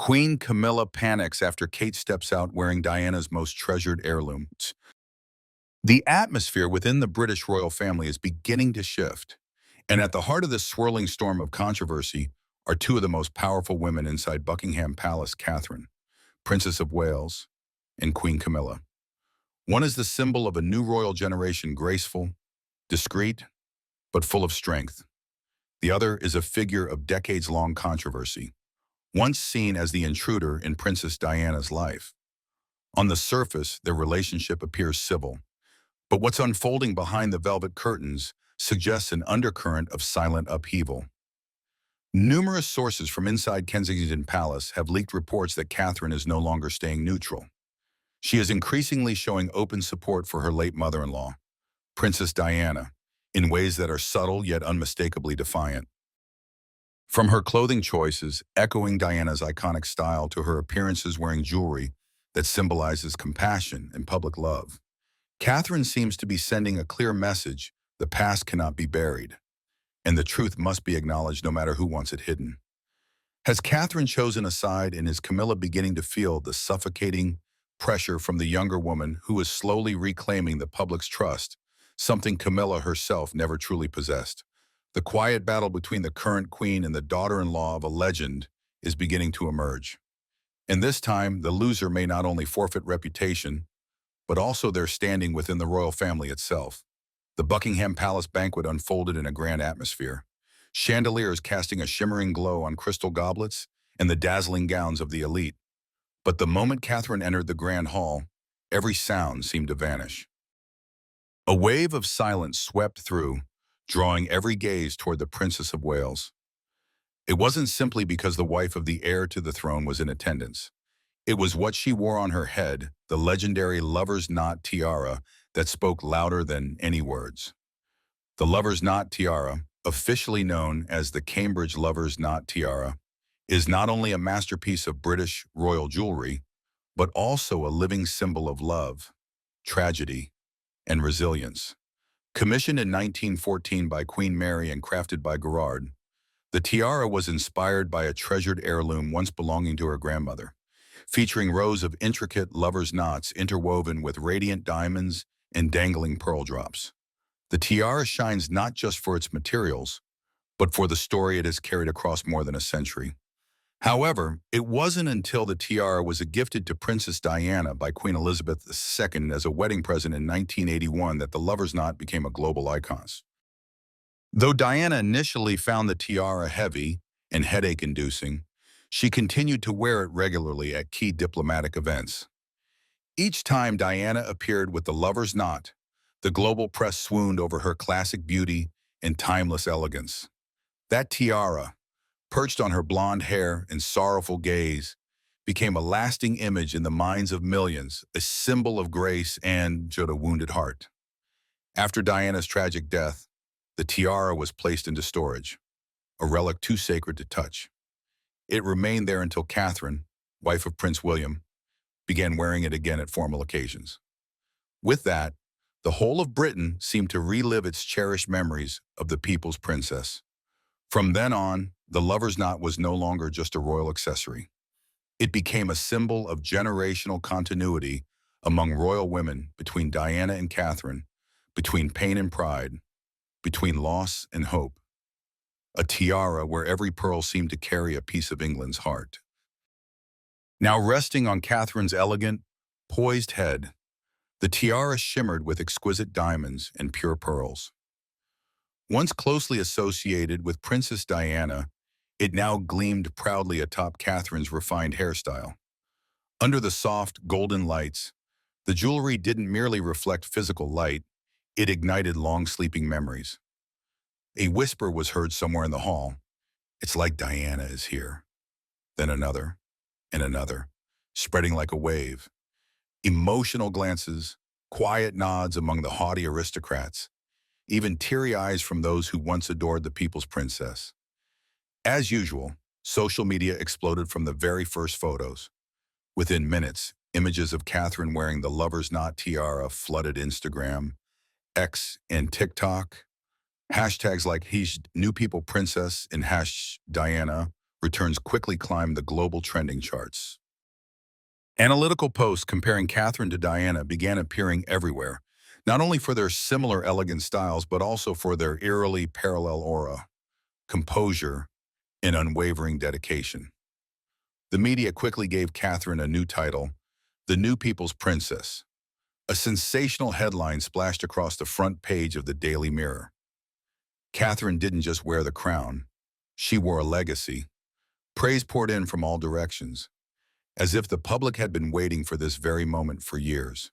Queen Camilla panics after Kate steps out wearing Diana's most treasured heirlooms. The atmosphere within the British royal family is beginning to shift, and at the heart of this swirling storm of controversy are two of the most powerful women inside Buckingham Palace, Catherine, Princess of Wales, and Queen Camilla. One is the symbol of a new royal generation, graceful, discreet, but full of strength. The other is a figure of decades-long controversy, once seen as the intruder in Princess Diana's life. On the surface, their relationship appears civil, but what's unfolding behind the velvet curtains suggests an undercurrent of silent upheaval. Numerous sources from inside Kensington Palace have leaked reports that Catherine is no longer staying neutral. She is increasingly showing open support for her late mother-in-law, Princess Diana, in ways that are subtle yet unmistakably defiant. From her clothing choices, echoing Diana's iconic style, to her appearances wearing jewelry that symbolizes compassion and public love, Catherine seems to be sending a clear message: the past cannot be buried, and the truth must be acknowledged no matter who wants it hidden. Has Catherine chosen a side, and is Camilla beginning to feel the suffocating pressure from the younger woman who is slowly reclaiming the public's trust, something Camilla herself never truly possessed? The quiet battle between the current queen and the daughter-in-law of a legend is beginning to emerge. And this time, the loser may not only forfeit reputation, but also their standing within the royal family itself. The Buckingham Palace banquet unfolded in a grand atmosphere, chandeliers casting a shimmering glow on crystal goblets and the dazzling gowns of the elite. But the moment Catherine entered the grand hall, every sound seemed to vanish. A wave of silence swept through, drawing every gaze toward the Princess of Wales. It wasn't simply because the wife of the heir to the throne was in attendance. It was what she wore on her head, the legendary lover's knot tiara, that spoke louder than any words. The lover's knot tiara, officially known as the Cambridge Lover's Knot Tiara, is not only a masterpiece of British royal jewelry, but also a living symbol of love, tragedy, and resilience. Commissioned in 1914 by Queen Mary and crafted by Gerard, the tiara was inspired by a treasured heirloom once belonging to her grandmother, featuring rows of intricate lover's knots interwoven with radiant diamonds and dangling pearl drops. The tiara shines not just for its materials, but for the story it has carried across more than a century. However, it wasn't until the tiara was gifted to Princess Diana by Queen Elizabeth II as a wedding present in 1981 that the lover's knot became a global icon. Though Diana initially found the tiara heavy and headache-inducing, she continued to wear it regularly at key diplomatic events. Each time Diana appeared with the lover's knot, the global press swooned over her classic beauty and timeless elegance. That tiara, perched on her blonde hair and sorrowful gaze, became a lasting image in the minds of millions, a symbol of grace and a wounded heart. After Diana's tragic death, the tiara was placed into storage, a relic too sacred to touch. It remained there until Catherine, wife of Prince William, began wearing it again at formal occasions. With that, the whole of Britain seemed to relive its cherished memories of the people's princess. From then on, the lover's knot was no longer just a royal accessory. It became a symbol of generational continuity among royal women, between Diana and Catherine, between pain and pride, between loss and hope. A tiara where every pearl seemed to carry a piece of England's heart. Now resting on Catherine's elegant, poised head, the tiara shimmered with exquisite diamonds and pure pearls. Once closely associated with Princess Diana, it now gleamed proudly atop Catherine's refined hairstyle. Under the soft, golden lights, the jewelry didn't merely reflect physical light, it ignited long-sleeping memories. A whisper was heard somewhere in the hall: "It's like Diana is here." Then another, and another, spreading like a wave. Emotional glances, quiet nods among the haughty aristocrats, even teary eyes from those who once adored the people's princess. As usual, social media exploded from the very first photos. Within minutes, images of Catherine wearing the lover's knot tiara flooded Instagram, X, and TikTok. Hashtags like #NewPeoplePrincess and #Diana returns quickly climbed the global trending charts. Analytical posts comparing Catherine to Diana began appearing everywhere, not only for their similar elegant styles, but also for their eerily parallel aura, composure, and unwavering dedication. The media quickly gave Catherine a new title, the New People's Princess. A sensational headline splashed across the front page of the Daily Mirror. Catherine didn't just wear the crown, she wore a legacy. Praise poured in from all directions, as if the public had been waiting for this very moment for years.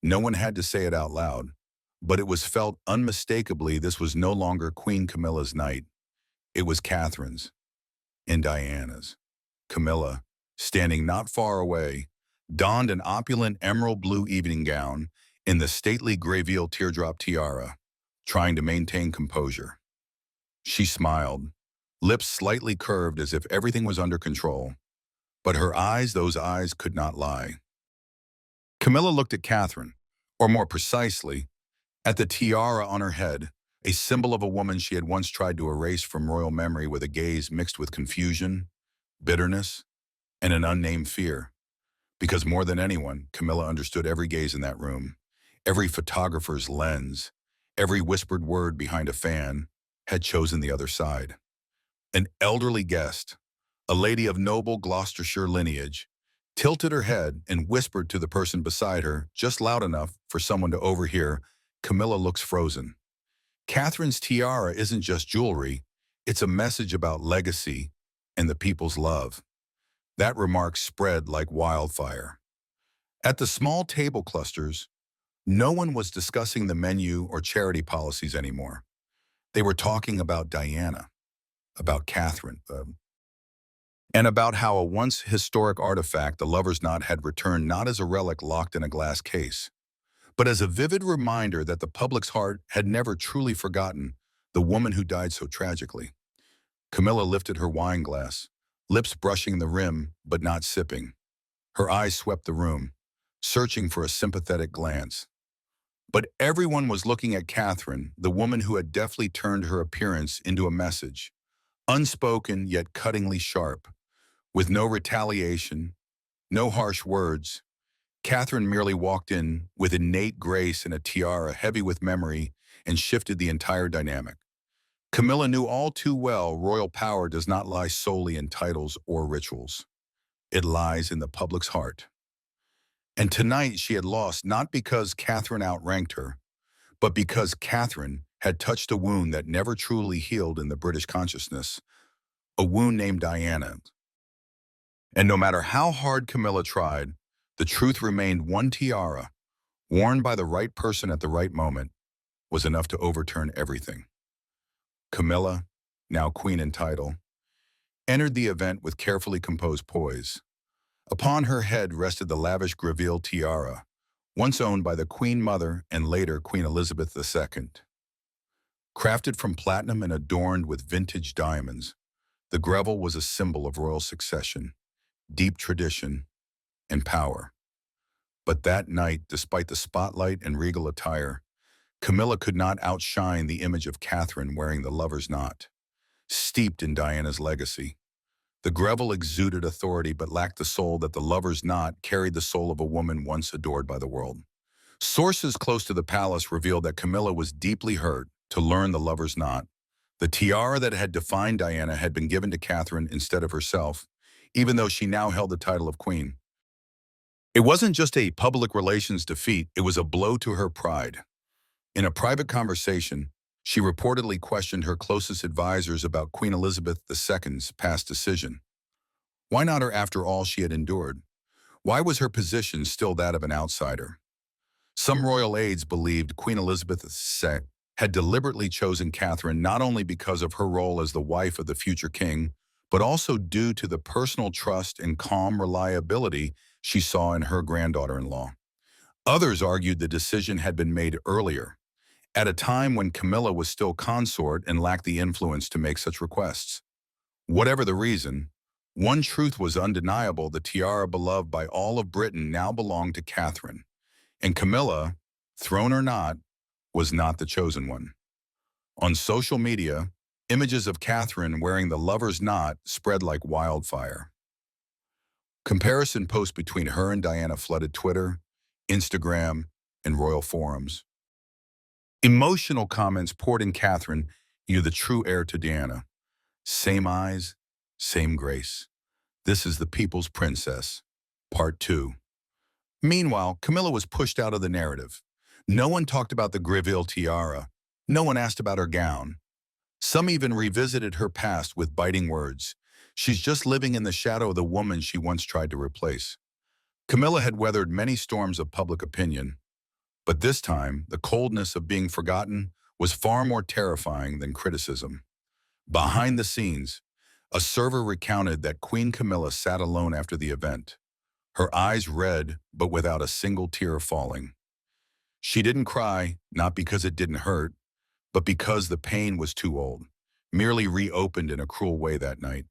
No one had to say it out loud, but it was felt unmistakably this was no longer Queen Camilla's night. It was Catherine's and Diana's. Camilla, standing not far away, donned an opulent emerald blue evening gown in the stately Greville teardrop tiara, trying to maintain composure. She smiled, lips slightly curved as if everything was under control, but her eyes, those eyes could not lie. Camilla looked at Catherine, or more precisely, at the tiara on her head, a symbol of a woman she had once tried to erase from royal memory with a gaze mixed with confusion, bitterness, and an unnamed fear. Because more than anyone, Camilla understood every gaze in that room, every photographer's lens, every whispered word behind a fan had chosen the other side. An elderly guest, a lady of noble Gloucestershire lineage, tilted her head and whispered to the person beside her, just loud enough for someone to overhear, "Camilla looks frozen." Catherine's tiara isn't just jewelry, it's a message about legacy and the people's love. That remark spread like wildfire. At the small table clusters, no one was discussing the menu or charity policies anymore. They were talking about Diana, about Catherine, and about how a once historic artifact, the lover's knot, had returned not as a relic locked in a glass case, but as a vivid reminder that the public's heart had never truly forgotten the woman who died so tragically. Camilla lifted her wine glass, lips brushing the rim but not sipping. Her eyes swept the room, searching for a sympathetic glance. But everyone was looking at Catherine, the woman who had deftly turned her appearance into a message, unspoken yet cuttingly sharp. With no retaliation, no harsh words, Catherine merely walked in with innate grace and a tiara heavy with memory and shifted the entire dynamic. Camilla knew all too well royal power does not lie solely in titles or rituals. It lies in the public's heart. And tonight she had lost not because Catherine outranked her, but because Catherine had touched a wound that never truly healed in the British consciousness, a wound named Diana. And no matter how hard Camilla tried, the truth remained: one tiara, worn by the right person at the right moment, was enough to overturn everything. Camilla, now queen in title, entered the event with carefully composed poise. Upon her head rested the lavish Greville tiara, once owned by the Queen Mother and later Queen Elizabeth II. Crafted from platinum and adorned with vintage diamonds, the Greville was a symbol of royal succession, deep tradition, and power. But that night, despite the spotlight and regal attire, Camilla could not outshine the image of Catherine wearing the lover's knot, steeped in Diana's legacy. The Greville exuded authority but lacked the soul that the lover's knot carried, the soul of a woman once adored by the world. Sources close to the palace revealed that Camilla was deeply hurt to learn the lover's knot. The tiara that had defined Diana had been given to Catherine instead of herself, even though she now held the title of queen. It wasn't just a public relations defeat, it was a blow to her pride. In a private conversation, she reportedly questioned her closest advisors about Queen Elizabeth II's past decision. Why not her after all she had endured? Why was her position still that of an outsider? Some royal aides believed Queen Elizabeth II had deliberately chosen Catherine not only because of her role as the wife of the future king, but also due to the personal trust and calm reliability she saw in her granddaughter-in-law. Others argued the decision had been made earlier, at a time when Camilla was still consort and lacked the influence to make such requests. Whatever the reason, one truth was undeniable: the tiara beloved by all of Britain now belonged to Catherine, and Camilla, throne or not, was not the chosen one. On social media, Images of Catherine wearing the lover's knot spread like wildfire. Comparison posts between her and Diana flooded Twitter, Instagram, and royal forums. Emotional comments poured in Catherine, "You're the true heir to Diana. Same eyes, same grace. This is the people's princess." Part 2. Meanwhile, Camilla was pushed out of the narrative. No one talked about the Greville tiara. No one asked about her gown. Some even revisited her past with biting words. She's just living in the shadow of the woman she once tried to replace. Camilla had weathered many storms of public opinion, but this time, the coldness of being forgotten was far more terrifying than criticism. Behind the scenes, a server recounted that Queen Camilla sat alone after the event, her eyes red but without a single tear falling. She didn't cry, not because it didn't hurt, but because the pain was too old, merely reopened in a cruel way that night.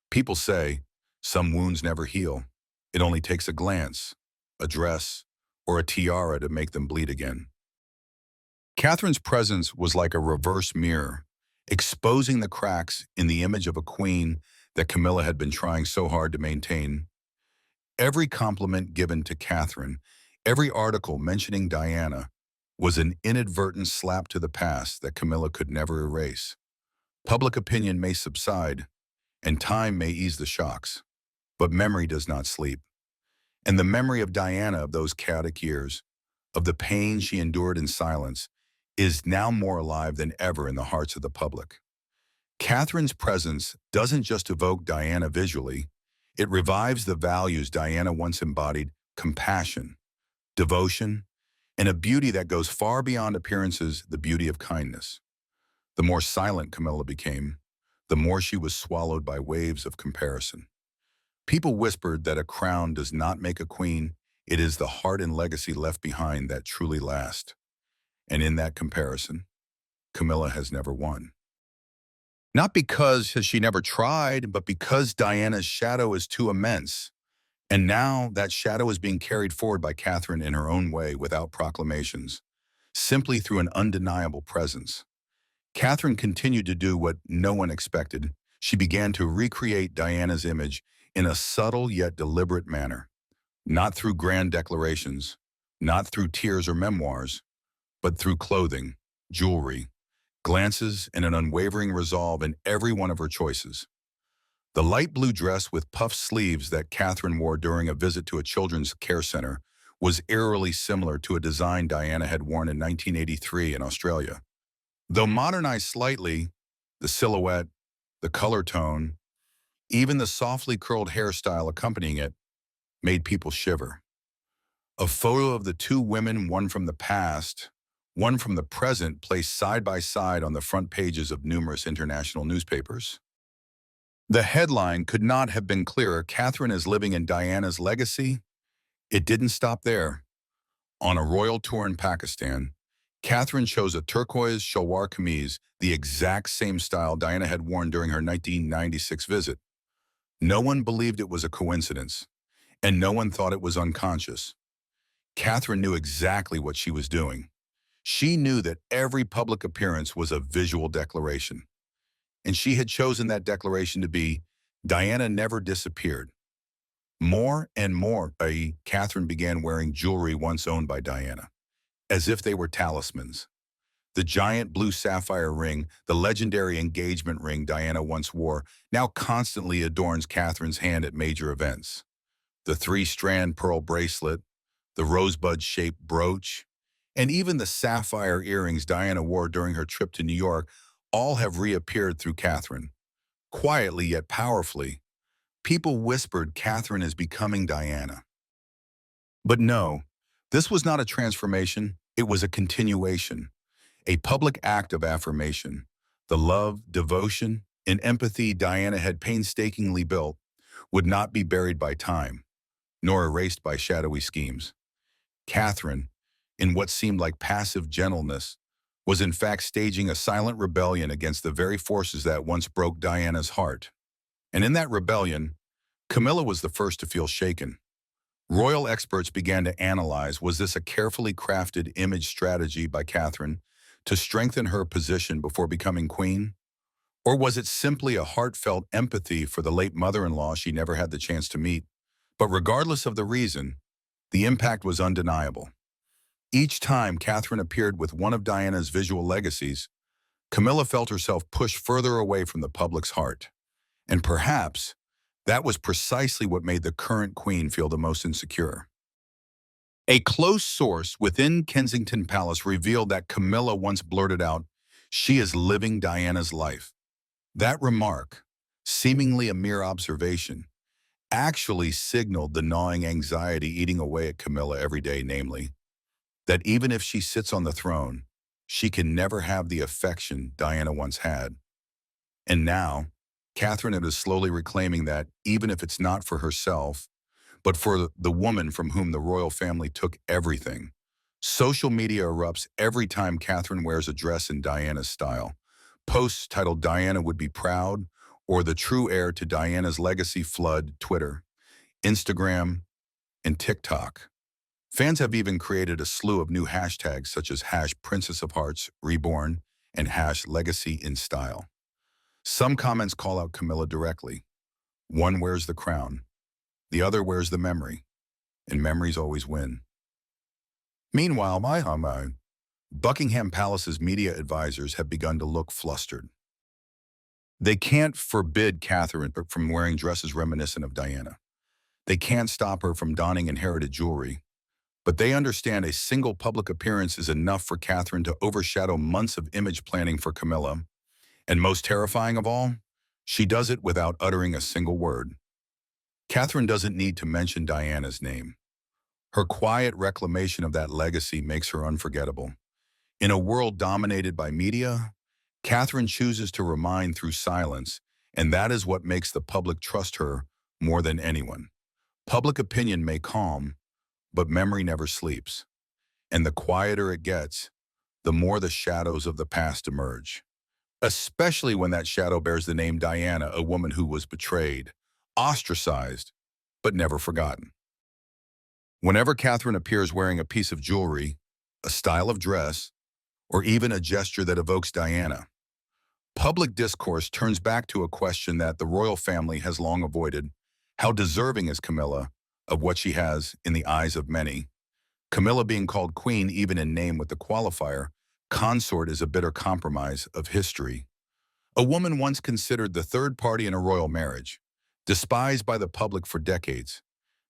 People say, some wounds never heal. It only takes a glance, a dress, or a tiara to make them bleed again. Catherine's presence was like a reverse mirror, exposing the cracks in the image of a queen that Camilla had been trying so hard to maintain. Every compliment given to Catherine, every article mentioning Diana, was an inadvertent slap to the past that Camilla could never erase. Public opinion may subside, and time may ease the shocks, but memory does not sleep. And the memory of Diana of those chaotic years, of the pain she endured in silence, is now more alive than ever in the hearts of the public. Catherine's presence doesn't just evoke Diana visually, it revives the values Diana once embodied: compassion, devotion, and a beauty that goes far beyond appearances, the beauty of kindness. The more silent Camilla became, the more she was swallowed by waves of comparison. People whispered that a crown does not make a queen, it is the heart and legacy left behind that truly last. And in that comparison, Camilla has never won. Not because she never tried, but because Diana's shadow is too immense. And now that shadow is being carried forward by Catherine in her own way without proclamations, simply through an undeniable presence. Catherine continued to do what no one expected. She began to recreate Diana's image in a subtle yet deliberate manner, not through grand declarations, not through tears or memoirs, but through clothing, jewelry, glances, and an unwavering resolve in every one of her choices. The light blue dress with puffed sleeves that Catherine wore during a visit to a children's care center was eerily similar to a design Diana had worn in 1983 in Australia. Though modernized slightly, the silhouette, the color tone, even the softly curled hairstyle accompanying it, made people shiver. A photo of the two women, one from the past, one from the present, placed side by side on the front pages of numerous international newspapers. The headline could not have been clearer: Catherine is living in Diana's legacy. It didn't stop there. On a royal tour in Pakistan, Catherine chose a turquoise shalwar kameez, the exact same style Diana had worn during her 1996 visit. No one believed it was a coincidence, and no one thought it was unconscious. Catherine knew exactly what she was doing. She knew that every public appearance was a visual declaration. And she had chosen that declaration to be, Diana never disappeared. More and more, Catherine began wearing jewelry once owned by Diana, as if they were talismans. The giant blue sapphire ring, the legendary engagement ring Diana once wore, now constantly adorns Catherine's hand at major events. The three-strand pearl bracelet, the rosebud-shaped brooch, and even the sapphire earrings Diana wore during her trip to New York all have reappeared through Catherine. Quietly yet powerfully, people whispered Catherine is becoming Diana. But no, this was not a transformation, it was a continuation, a public act of affirmation. The love, devotion, and empathy Diana had painstakingly built would not be buried by time, nor erased by shadowy schemes. Catherine, in what seemed like passive gentleness, was in fact staging a silent rebellion against the very forces that once broke Diana's heart. And in that rebellion, Camilla was the first to feel shaken. Royal experts began to analyze, was this a carefully crafted image strategy by Catherine to strengthen her position before becoming queen? Or was it simply a heartfelt empathy for the late mother-in-law she never had the chance to meet? But regardless of the reason, the impact was undeniable. Each time Catherine appeared with one of Diana's visual legacies, Camilla felt herself pushed further away from the public's heart. And perhaps that was precisely what made the current queen feel the most insecure. A close source within Kensington Palace revealed that Camilla once blurted out, "She is living Diana's life." That remark, seemingly a mere observation, actually signaled the gnawing anxiety eating away at Camilla every day, namely, that even if she sits on the throne, she can never have the affection Diana once had. And now, Catherine is slowly reclaiming that, even if it's not for herself, but for the woman from whom the royal family took everything. Social media erupts every time Catherine wears a dress in Diana's style. Posts titled "Diana would be proud" or "The true heir to Diana's legacy" flood Twitter, Instagram, and TikTok. Fans have even created a slew of new hashtags such as #Princess of Hearts Reborn and #Legacy in Style. Some comments call out Camilla directly. One wears the crown, the other wears the memory, and memories always win. Meanwhile, Buckingham Palace's media advisors have begun to look flustered. They can't forbid Catherine from wearing dresses reminiscent of Diana. They can't stop her from donning inherited jewelry. But they understand a single public appearance is enough for Catherine to overshadow months of image planning for Camilla. And most terrifying of all, she does it without uttering a single word. Catherine doesn't need to mention Diana's name. Her quiet reclamation of that legacy makes her unforgettable. In a world dominated by media, Catherine chooses to remind through silence, and that is what makes the public trust her more than anyone. Public opinion may calm, but memory never sleeps. And the quieter it gets, the more the shadows of the past emerge. Especially when that shadow bears the name Diana, a woman who was betrayed, ostracized, but never forgotten. Whenever Catherine appears wearing a piece of jewelry, a style of dress, or even a gesture that evokes Diana, public discourse turns back to a question that the royal family has long avoided: how deserving is Camilla of what she has in the eyes of many? Camilla being called queen even in name with the qualifier, consort, is a bitter compromise of history. A woman once considered the third party in a royal marriage, despised by the public for decades,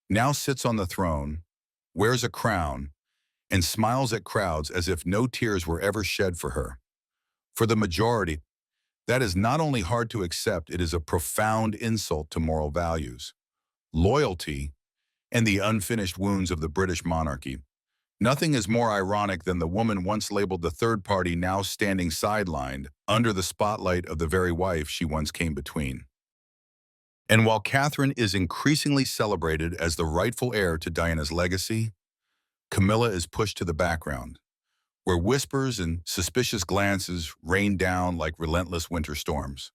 now sits on the throne, wears a crown, and smiles at crowds as if no tears were ever shed for her. For the majority, that is not only hard to accept, it is a profound insult to moral values, loyalty, and the unfinished wounds of the British monarchy. Nothing is more ironic than the woman once labeled the third party now standing sidelined under the spotlight of the very wife she once came between. And while Catherine is increasingly celebrated as the rightful heir to Diana's legacy, Camilla is pushed to the background, where whispers and suspicious glances rain down like relentless winter storms.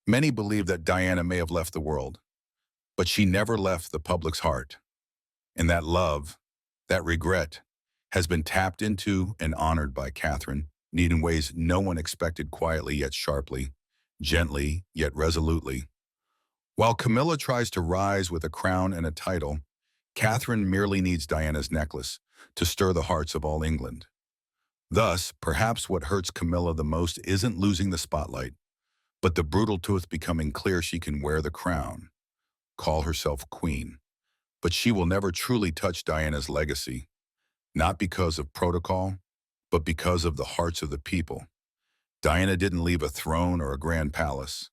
Many believe that Diana may have left the world, but she never left the public's heart. And that love, that regret, has been tapped into and honored by Catherine, in ways no one expected, quietly yet sharply, gently yet resolutely. While Camilla tries to rise with a crown and a title, Catherine merely needs Diana's necklace to stir the hearts of all England. Thus, perhaps what hurts Camilla the most isn't losing the spotlight, but the brutal truth becoming clear: she can wear the crown, call herself queen, but she will never truly touch Diana's legacy, not because of protocol, but because of the hearts of the people. Diana didn't leave a throne or a grand palace.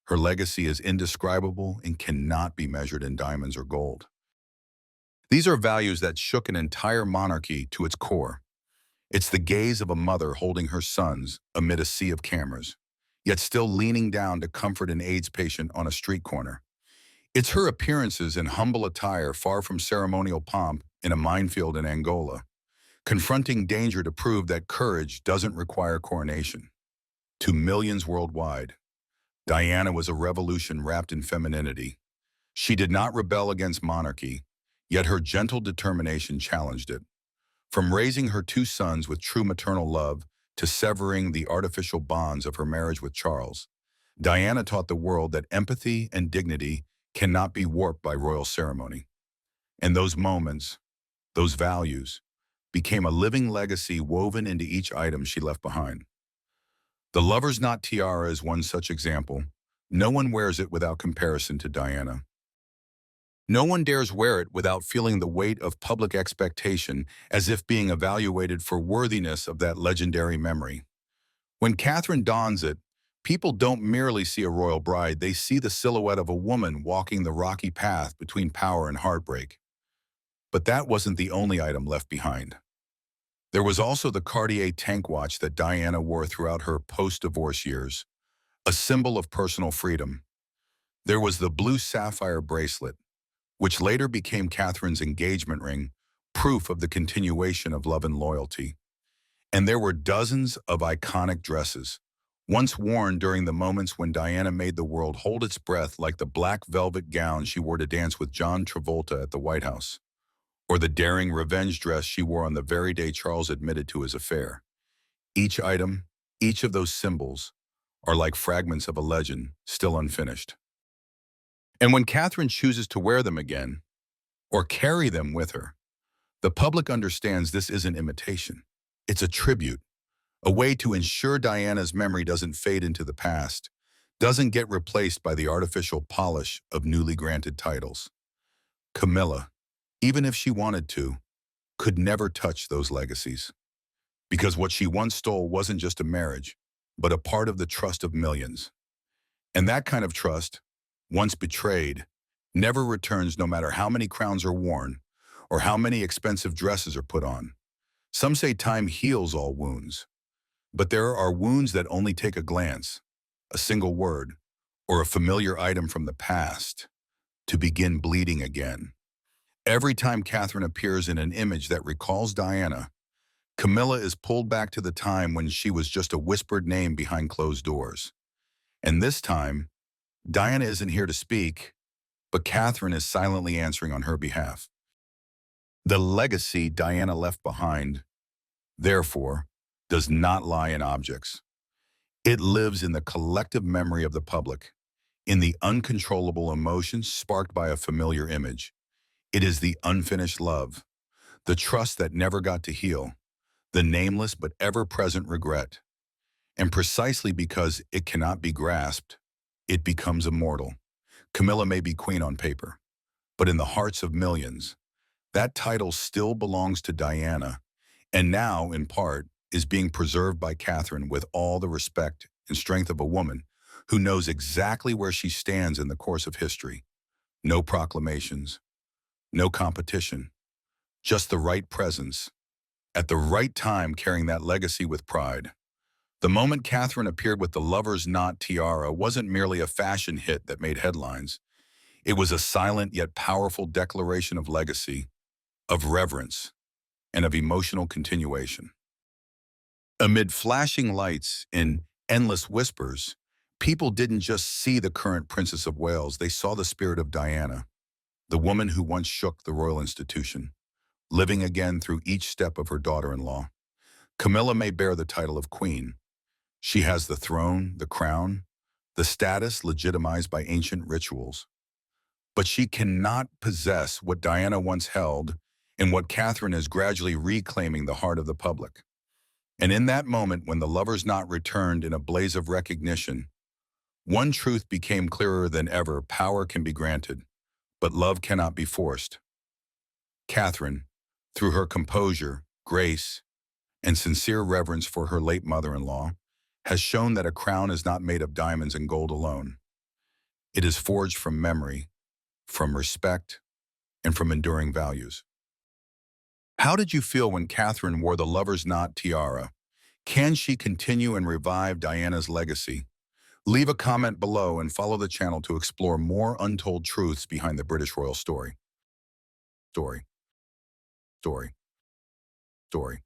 Her legacy is indescribable and cannot be measured in diamonds or gold. These are values that shook an entire monarchy to its core. It's the gaze of a mother holding her sons amid a sea of cameras, yet still leaning down to comfort an AIDS patient on a street corner. It's her appearances in humble attire, far from ceremonial pomp, in a minefield in Angola, confronting danger to prove that courage doesn't require coronation. To millions worldwide, Diana was a revolution wrapped in femininity. She did not rebel against monarchy, yet her gentle determination challenged it. From raising her two sons with true maternal love to severing the artificial bonds of her marriage with Charles, Diana taught the world that empathy and dignity cannot be warped by royal ceremony. And those moments, those values, became a living legacy woven into each item she left behind. The lover's knot tiara is one such example. No one wears it without comparison to Diana. No one dares wear it without feeling the weight of public expectation, as if being evaluated for worthiness of that legendary memory. When Catherine dons it, people don't merely see a royal bride, they see the silhouette of a woman walking the rocky path between power and heartbreak. But that wasn't the only item left behind. There was also the Cartier tank watch that Diana wore throughout her post-divorce years, a symbol of personal freedom. There was the blue sapphire bracelet, which later became Catherine's engagement ring, proof of the continuation of love and loyalty. And there were dozens of iconic dresses, once worn during the moments when Diana made the world hold its breath, like the black velvet gown she wore to dance with John Travolta at the White House, or the daring revenge dress she wore on the very day Charles admitted to his affair. Each item, each of those symbols, are like fragments of a legend still unfinished. And when Catherine chooses to wear them again, or carry them with her, the public understands this isn't imitation. It's a tribute, a way to ensure Diana's memory doesn't fade into the past, doesn't get replaced by the artificial polish of newly granted titles. Camilla, even if she wanted to, could never touch those legacies. Because what she once stole wasn't just a marriage, but a part of the trust of millions. And that kind of trust, once betrayed, never returns no matter how many crowns are worn or how many expensive dresses are put on. Some say time heals all wounds, but there are wounds that only take a glance, a single word, or a familiar item from the past to begin bleeding again. Every time Catherine appears in an image that recalls Diana, Camilla is pulled back to the time when she was just a whispered name behind closed doors. And this time, Diana isn't here to speak, but Catherine is silently answering on her behalf. The legacy Diana left behind, therefore, does not lie in objects. It lives in the collective memory of the public, in the uncontrollable emotions sparked by a familiar image. It is the unfinished love, the trust that never got to heal, the nameless but ever-present regret. And precisely because it cannot be grasped, it becomes immortal. Camilla may be queen on paper, but in the hearts of millions, that title still belongs to Diana, and now, in part, is being preserved by Catherine with all the respect and strength of a woman who knows exactly where she stands in the course of history. No proclamations, no competition, just the right presence, at the right time carrying that legacy with pride. The moment Catherine appeared with the lover's knot tiara wasn't merely a fashion hit that made headlines. It was a silent yet powerful declaration of legacy, of reverence, and of emotional continuation. Amid flashing lights and endless whispers, people didn't just see the current Princess of Wales, they saw the spirit of Diana, the woman who once shook the royal institution, living again through each step of her daughter-in-law. Camilla may bear the title of queen. She has the throne, the crown, the status legitimized by ancient rituals. But she cannot possess what Diana once held and what Catherine is gradually reclaiming the heart of the public. And in that moment when the lover's knot returned in a blaze of recognition, one truth became clearer than ever: power can be granted, but love cannot be forced. Catherine, through her composure, grace, and sincere reverence for her late mother-in-law, has shown that a crown is not made of diamonds and gold alone. It is forged from memory, from respect, and from enduring values. How did you feel when Catherine wore the lover's knot tiara? Can she continue and revive Diana's legacy? Leave a comment below and follow the channel to explore more untold truths behind the British royal story. Story.